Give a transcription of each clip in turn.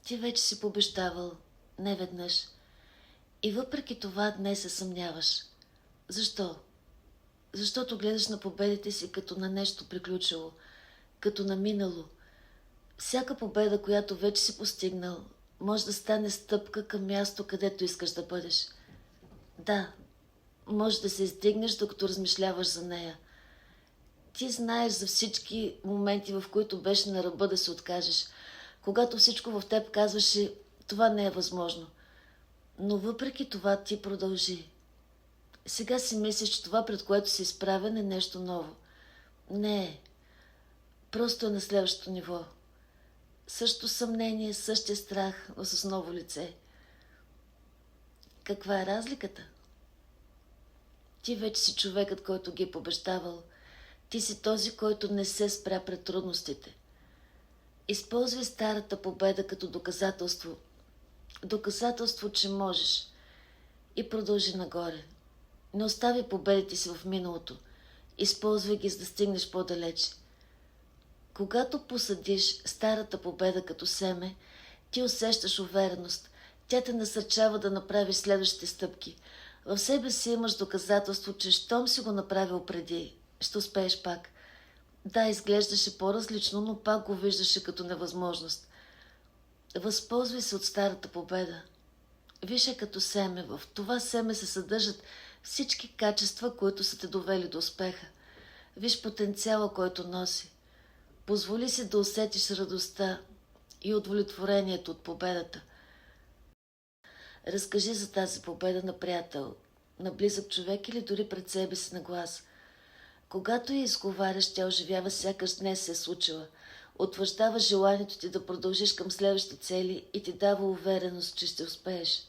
Ти вече си побеждавал, не веднъж. И въпреки това днес се съмняваш. Защо? Защото гледаш на победите си като на нещо приключило, като на минало. Всяка победа, която вече си постигнал, може да стане стъпка към място, където искаш да бъдеш. Да, може да се издигнеш, докато размишляваш за нея. Ти знаеш за всички моменти, в които беше на ръба да се откажеш, когато всичко в теб казваше, това не е възможно. Но въпреки това ти продължи. Сега си мислиш, че това, пред което си изправен, е нещо ново. Не е. Просто е на следващото ниво. Същото съмнение, същия страх, но с ново лице. Каква е разликата? Ти вече си човекът, който ги е побеждавал. Ти си този, който не се спря пред трудностите. Използвай старата победа като доказателство. Доказателство, че можеш. И продължи нагоре. Не остави победите си в миналото. Използвай ги, за да стигнеш по-далеч. Когато посадиш старата победа като семе, ти усещаш увереност. Тя те насърчава да направиш следващите стъпки. В себе си имаш доказателство, че щом си го направил преди, ще успееш пак. Да, изглеждаше по-различно, но пак го виждаше като невъзможност. Възползвай се от старата победа. Виж я като семе. В това семе се съдържат всички качества, които са те довели до успеха. Виж потенциала, който носи. Позволи си да усетиш радостта и удовлетворението от победата. Разкажи за тази победа на приятел, на близък човек или дори пред себе си на глас. Когато я изговаряш, тя оживява сякаш днес се е случила. Утвърждава желанието ти да продължиш към следващи цели и ти дава увереност, че ще успееш.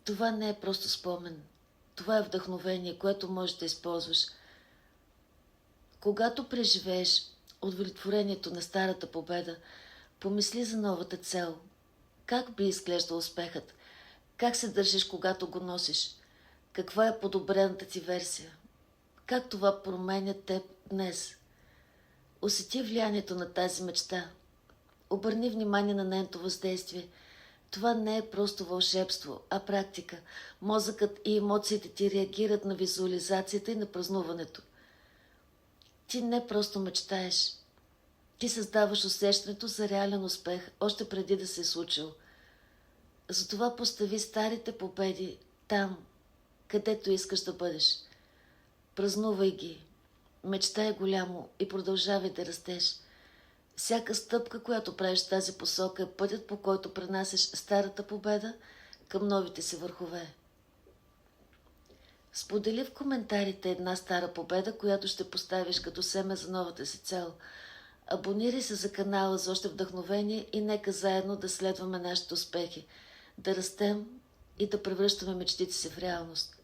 Това не е просто спомен. Това е вдъхновение, което можеш да използваш. Когато преживееш удовлетворението на старата победа, помисли за новата цел. Как би изглеждал успехът? Как се държиш, когато го носиш? Каква е подобрената ти версия? Как това променя теб днес? Усети влиянието на тази мечта. Обърни внимание на нейното въздействие. Това не е просто вълшебство, а практика. Мозъкът и емоциите ти реагират на визуализацията и на празнуването. Ти не просто мечтаеш. Ти създаваш усещането за реален успех, още преди да се е случил. Затова постави старите победи там, където искаш да бъдеш. Празнувай ги. Мечтай голямо и продължавай да растеш. Всяка стъпка, която правиш в тази посока, е пътят, по който пренасеш старата победа към новите си върхове. Сподели в коментарите една стара победа, която ще поставиш като семе за новата си цел. Абонирай се за канала за още вдъхновение и нека заедно да следваме нашите успехи, да растем и да превръщаме мечтите си в реалност.